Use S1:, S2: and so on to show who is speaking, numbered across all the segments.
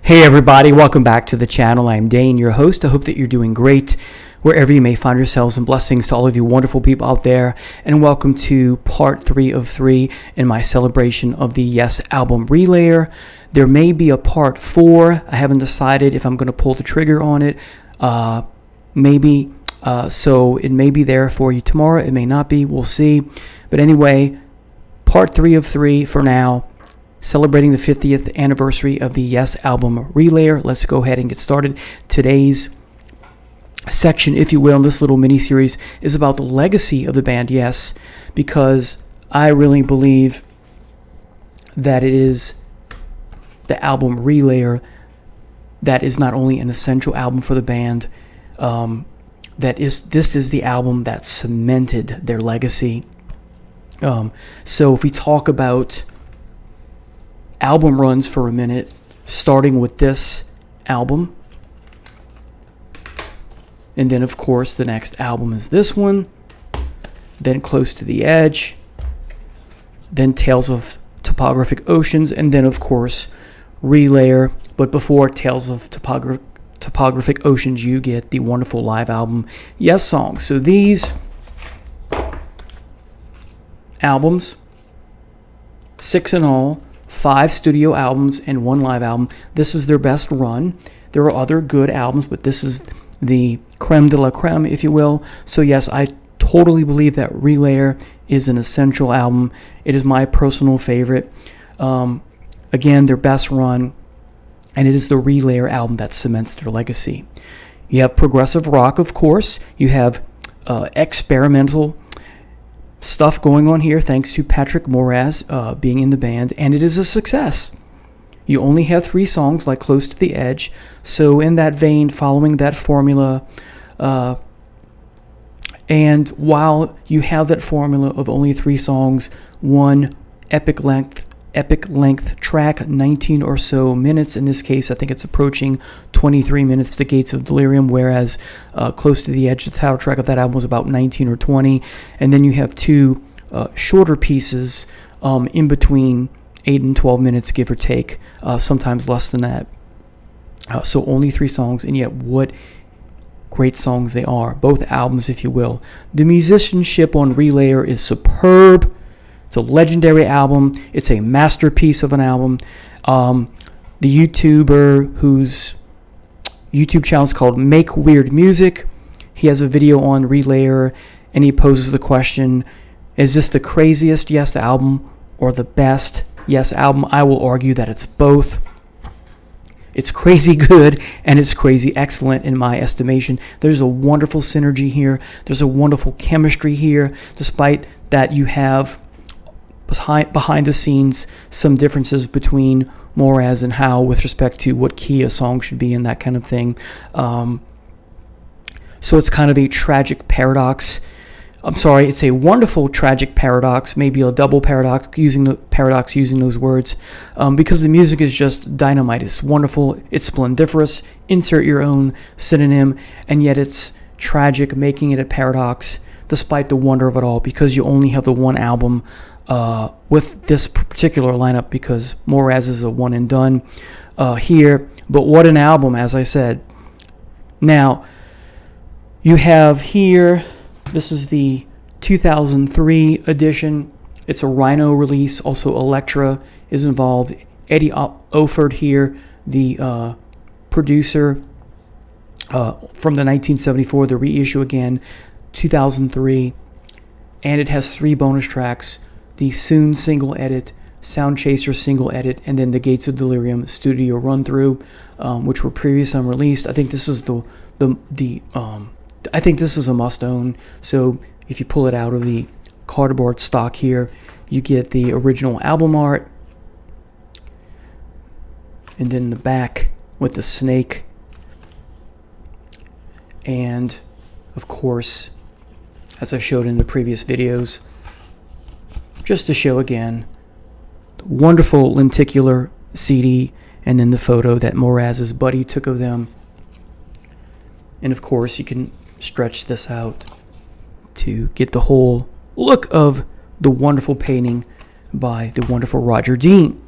S1: Hey everybody, welcome back to the channel. I'm Dane, your host. I hope that you're doing great wherever you may find yourselves, and blessings to all of you wonderful people out there. And welcome to part 3 of 3 in my celebration of the Yes album Relayer. There may be a part 4. I haven't decided if I'm going to pull the trigger on it. Maybe. So it may be there for you tomorrow. It may not be. We'll see. But anyway, part 3 of 3 for now. Celebrating the 50th anniversary of the Yes album Relayer. Let's go ahead and get started. Today's section, if you will, in this little mini-series is about the legacy of the band Yes, because I really believe that it is the album Relayer that is not only an essential album for the band, this is the album that cemented their legacy. So if we talk about album runs for a minute, starting with this album, and then of course the next album is this one, then Close to the Edge, then Tales of Topographic Oceans, and then of course Relayer. But before Tales of Topographic Oceans, you get the wonderful live album Yes songs. So these albums, 6 in all, 5 studio albums and 1 live album. This is their best run. There are other good albums, but this is the creme de la creme, if you will. So yes, I totally believe that Relayer is an essential album. It is my personal favorite. Again, their best run, and it is the Relayer album that cements their legacy. You have progressive rock, of course. You have experimental stuff going on here, thanks to Patrick Moraz being in the band, and it is a success. You only have 3 songs, like Close to the Edge, so in that vein, following that formula, and while you have that formula of only 3 songs, 1 epic length track, 19 or so minutes. In this case, I think it's approaching 23 minutes, The Gates of Delirium, whereas Close to the Edge, the title track of that album, was about 19 or 20. And then you have 2 shorter pieces in between 8 and 12 minutes, give or take, sometimes less than that. So only 3 songs, and yet what great songs they are, both albums, if you will. The musicianship on Relayer is superb. It's a legendary album. It's a masterpiece of an album. The YouTuber whose YouTube channel is called Make Weird Music, he has a video on Relayer, and he poses the question, is this the craziest Yes album or the best Yes album? I will argue that it's both. It's crazy good and it's crazy excellent in my estimation. There's a wonderful synergy here. There's a wonderful chemistry here, despite that you have behind the scenes some differences between Moraz and Howe with respect to what key a song should be and that kind of thing. So it's kind of a tragic paradox. It's a wonderful tragic paradox, maybe a double paradox, using those words, because the music is just dynamite. It's wonderful, it's splendiferous, insert your own synonym, and yet it's tragic, making it a paradox despite the wonder of it all, because you only have the 1 album with this particular lineup, because Moraz is a one and done here. But what an album, as I said. Now, you have here, this is the 2003 edition. It's a Rhino release. Also, Elektra is involved. Eddie Oford here, the producer from the 1974, the reissue again, 2003. And it has 3 bonus tracks: the Soon single edit, Sound Chaser single edit, and then the Gates of Delirium studio run through, which were previously unreleased. I think this is I think this is a must own. So if you pull it out of the cardboard stock here, you get the original album art, and then the back with the snake, and of course, as I've showed in the previous videos, just to show again, the wonderful lenticular CD, and then the photo that Moraz's buddy took of them. And of course, you can stretch this out to get the whole look of the wonderful painting by the wonderful Roger Dean.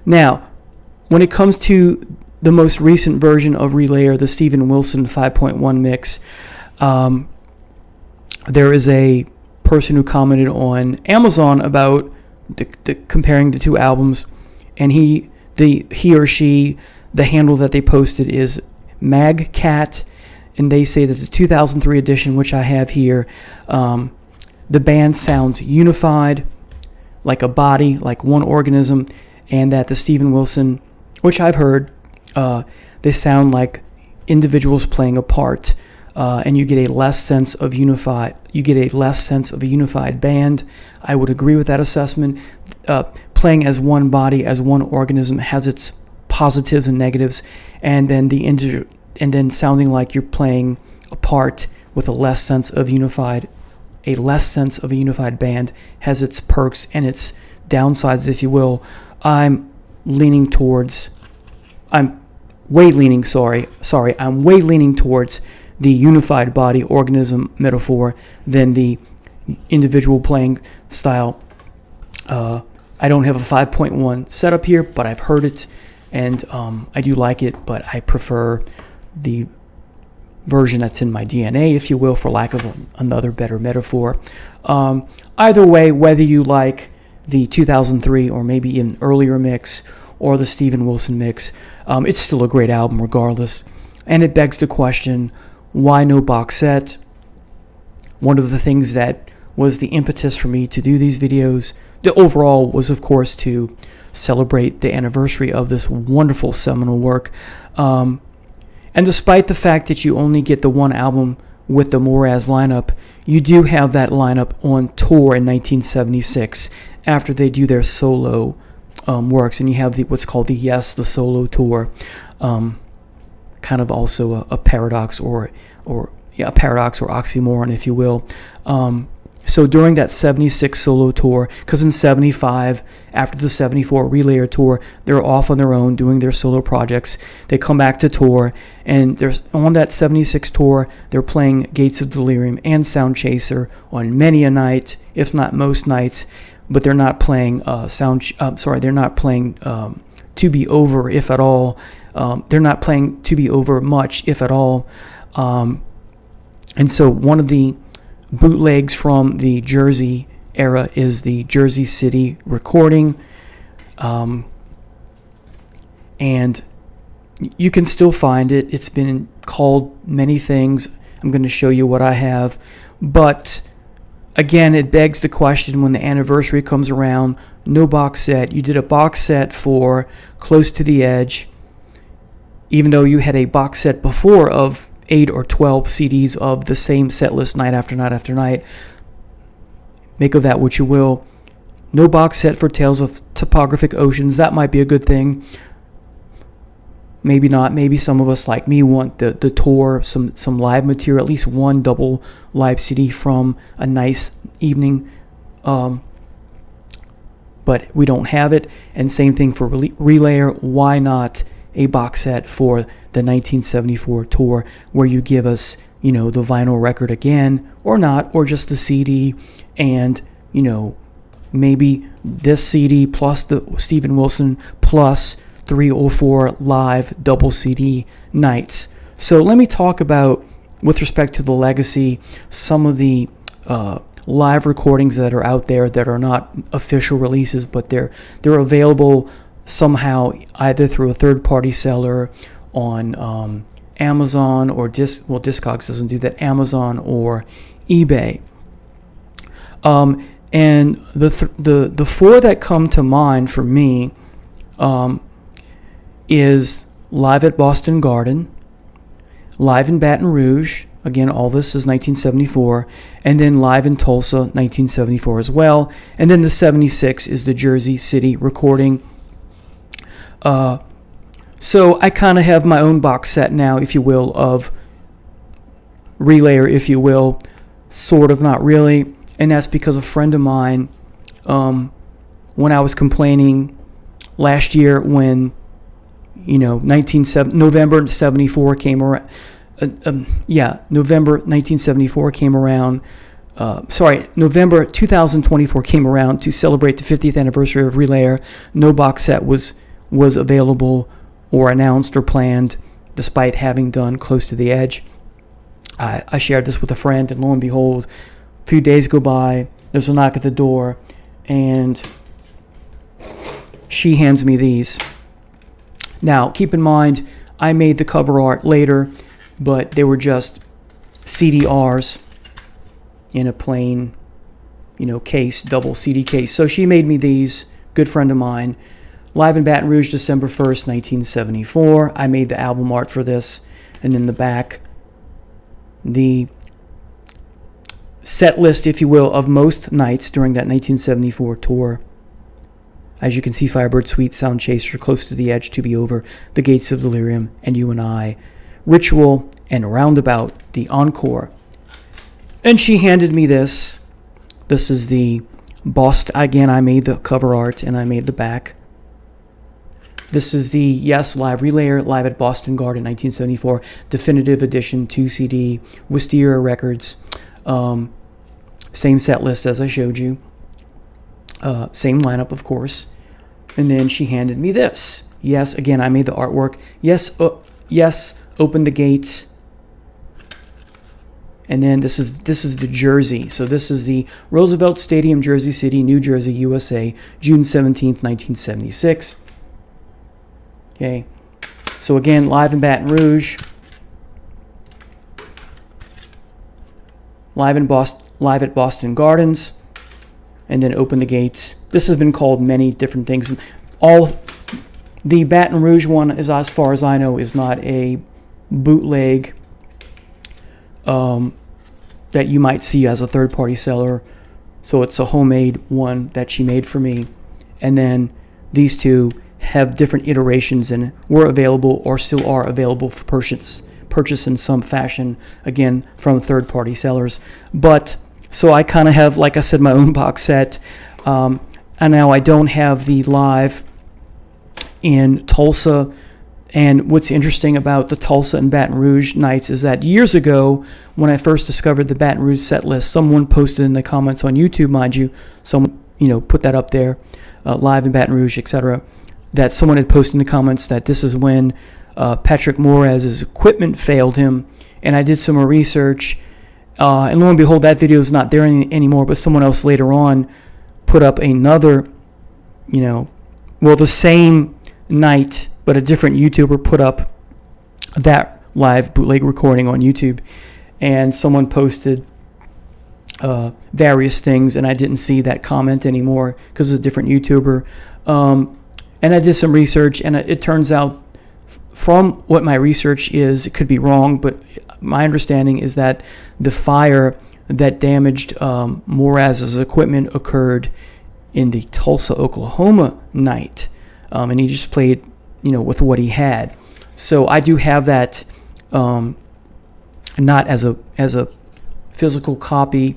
S1: Now, when it comes to the most recent version of Relayer, the Steven Wilson 5.1 mix, there is a person who commented on Amazon about comparing the two albums, and he or she, the handle that they posted is MagCat, and they say that the 2003 edition, which I have here, the band sounds unified, like a body, like one organism, and that the Steven Wilson, which I've heard, they sound like individuals playing a part, and you get a less sense of unified. You get a less sense of a unified band. I would agree with that assessment. Playing as one body, as one organism, has its positives and negatives, and then sounding like you're playing a part with a less sense of a unified band has its perks and its downsides, if you will. I'm way leaning towards the unified body organism metaphor than the individual playing style. I don't have a 5.1 setup here, but I've heard it, and I do like it, but I prefer the version that's in my DNA, if you will, for lack of another better metaphor. Either way, whether you like the 2003 or maybe an earlier mix or the Steven Wilson mix, it's still a great album regardless. And it begs the question, why no box set? One of the things that was the impetus for me to do these videos, the overall was, of course, to celebrate the anniversary of this wonderful seminal work. And despite the fact that you only get the one album with the Moraz lineup, you do have that lineup on tour in 1976 after they do their solo works, and you have what's called the solo tour, kind of also a paradox or oxymoron, if you will. So during that 76 solo tour, because in 75, after the 74 Relayer tour, they're off on their own doing their solo projects. They come back to tour, and there's on that 76 tour, they're playing Gates of Delirium and Sound Chaser on many a night, if not most nights. But they're not playing they're not playing To Be Over, if at all. They're not playing To Be Over much, if at all. And so one of the bootlegs from the Jersey era is the Jersey City recording, and you can still find it. It's been called many things. I'm going to show you what I have, but again, it begs the question when the anniversary comes around, no box set. You did a box set for Close to the Edge, even though you had a box set before of 8 or 12 CDs of the same set list night after night after night. Make of that what you will. No box set for Tales of Topographic Oceans. That might be a good thing. Maybe not. Maybe some of us like me want the tour, some live material, at least one double live CD from a nice evening. But we don't have it. And same thing for Relayer. Why not a box set for the 1974 tour where you give us, the vinyl record again, or not, or just the CD, and, maybe this CD plus the Steven Wilson plus 3 or 4 live double CD nights. So let me talk about, with respect to the legacy, some of the live recordings that are out there that are not official releases, but they're available somehow either through a third-party seller on Amazon or Discogs doesn't do that, Amazon or eBay. And the 4 that come to mind for me is Live at Boston Garden, Live in Baton Rouge, again, all this is 1974, and then Live in Tulsa, 1974 as well, and then the 76 is the Jersey City recording. So I kind of have my own box set now, if you will, of Relayer, if you will, sort of, not really, and that's because a friend of mine, when I was complaining last year when, November 74 came around, November 1974 came around, November 2024 came around to celebrate the 50th anniversary of Relayer. No box set was available or announced or planned, despite having done Close to the Edge. I shared this with a friend, and lo and behold, a few days go by, there's a knock at the door, and she hands me these. Now, keep in mind, I made the cover art later, but they were just CDRs in a plain, case, double CD case. So she made me these, good friend of mine. Live in Baton Rouge, December 1st, 1974. I made the album art for this. And in the back, the set list, if you will, of most nights during that 1974 tour. As you can see, Firebird Suite, Sound Chaser, Close to the Edge, To Be Over, The Gates of Delirium, and You and I, Ritual, and Roundabout, the encore. And she handed me this. This is the Boston. Again, I made the cover art and I made the back. This is the Yes Live Relayer, live at Boston Garden, 1974, definitive edition, 2 CD, Wisteria Records. Same set list as I showed you. Same lineup, of course. And then she handed me this. Yes, again, I made the artwork. Yes, yes, Open the Gates. And then this is the jersey. So this is the Roosevelt Stadium, Jersey City, New Jersey, USA, June 17th, 1976. Okay. So again, live in Baton Rouge. Live at Boston Gardens. And then Open the Gates. This has been called many different things. The Baton Rouge one, is, as far as I know, is not a bootleg that you might see as a third-party seller. So it's a homemade one that she made for me. And then these two have different iterations and were available or still are available for purchase in some fashion, again, from third-party sellers. But so I kind of have, like I said, my own box set. And now I don't have the live in Tulsa. And what's interesting about the Tulsa and Baton Rouge nights is that years ago, when I first discovered the Baton Rouge set list, someone posted in the comments on YouTube, mind you, someone put that up there, live in Baton Rouge, etc., that someone had posted in the comments that this is when Patrick Moraz's equipment failed him. And I did some more research, and lo and behold, that video is not there anymore, but someone else later on put up another, the same night, but a different YouTuber put up that live bootleg recording on YouTube, and someone posted various things, and I didn't see that comment anymore because it's a different YouTuber. And I did some research, and it turns out, from what my research is, it could be wrong, but my understanding is that the fire that damaged Moraz's equipment occurred in the Tulsa, Oklahoma night, and he just played with what he had. So I do have that, not as a physical copy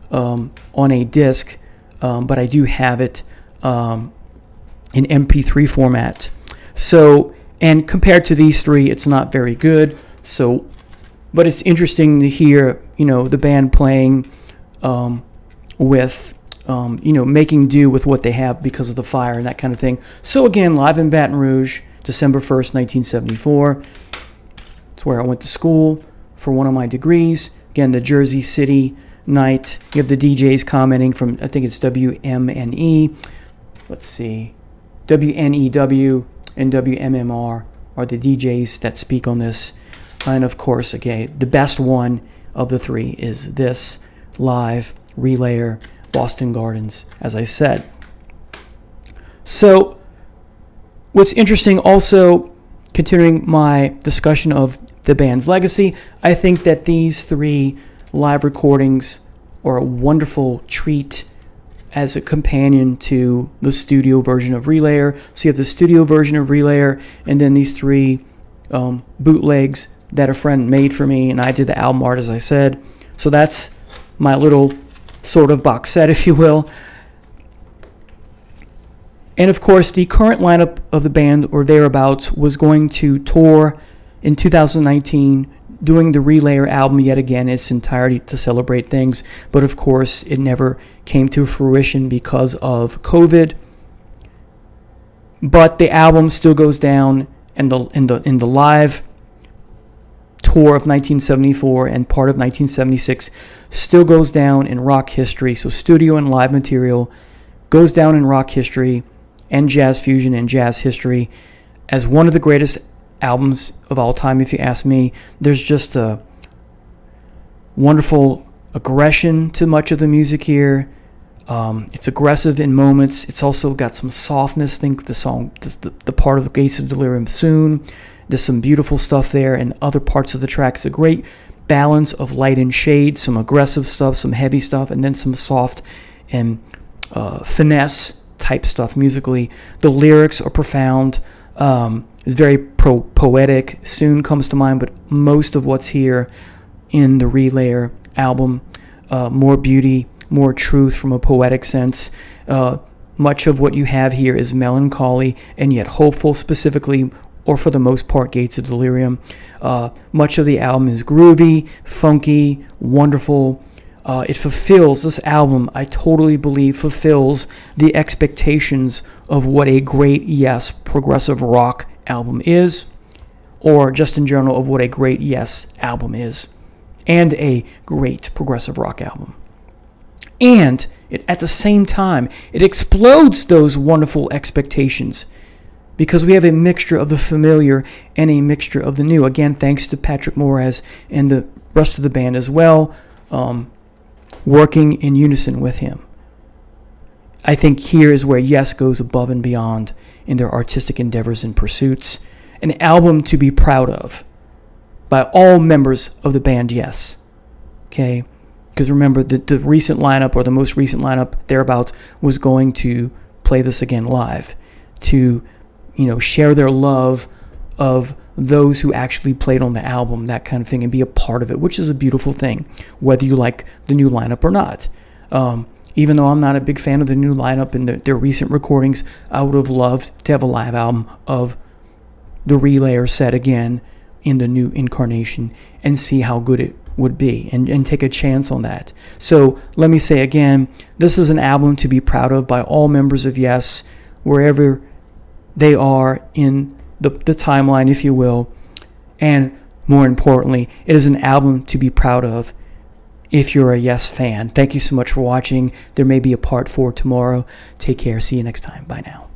S1: on a disc, but I do have it in MP3 format. So, and compared to these three, it's not very good. So, but it's interesting to hear, the band playing with, making do with what they have because of the fire and that kind of thing. So again, live in Baton Rouge, December 1st, 1974. It's where I went to school for one of my degrees. Again, the Jersey City night. You have the DJs commenting from, I think it's WMNE. Let's see. WNEW and WMMR are the DJs that speak on this. And of course, again, the best one of the three is this live relayer, Boston Gardens, as I said. So, what's interesting also, continuing my discussion of the band's legacy, I think that these three live recordings are a wonderful treat as a companion to the studio version of Relayer. So you have the studio version of Relayer, and then these three bootlegs that a friend made for me, and I did the album art, as I said. So that's my little sort of box set, if you will. And of course, the current lineup of the band, or thereabouts, was going to tour in 2019, doing the Relayer album yet again in its entirety to celebrate things. But of course, it never came to fruition because of COVID. But the album still goes down and the live tour of 1974 and part of 1976 still goes down in rock history. So studio and live material goes down in rock history and jazz fusion and jazz history as one of the greatest albums of all time, if you ask me. There's just a wonderful aggression to much of the music here. It's aggressive in moments. It's also got some softness. Think the song, the part of the Gates of Delirium Soon. There's some beautiful stuff there, and other parts of the track. It's a great balance of light and shade, some aggressive stuff, some heavy stuff, and then some soft and finesse type stuff musically. The lyrics are profound. It's very poetic. Soon comes to mind, but most of what's here in the Relayer album, more beauty, more truth from a poetic sense. Much of what you have here is melancholy and yet hopeful, specifically, or for the most part, Gates of Delirium. Much of the album is groovy, funky, wonderful. It fulfills, this album, I totally believe, fulfills the expectations of what a great, yes, progressive rock album is, or just in general of what a great, yes, album is, and a great progressive rock album. And at the same time, it explodes those wonderful expectations because we have a mixture of the familiar and a mixture of the new. Again, thanks to Patrick Moraz and the rest of the band as well, working in unison with him. I think here is where Yes goes above and beyond in their artistic endeavors and pursuits. An album to be proud of by all members of the band Yes. Okay? Because remember, the recent lineup, or the most recent lineup, thereabouts, was going to play this again live to, share their love of those who actually played on the album, that kind of thing, and be a part of it, which is a beautiful thing, whether you like the new lineup or not. Even though I'm not a big fan of the new lineup and their recent recordings, I would have loved to have a live album of the Relayer set again in the new incarnation and see how good it would be and take a chance on that. So let me say again, this is an album to be proud of by all members of Yes, wherever they are in the timeline, if you will. And more importantly, it is an album to be proud of if you're a Yes fan. Thank you so much for watching. There may be a part 4 tomorrow. Take care. See you next time. Bye now.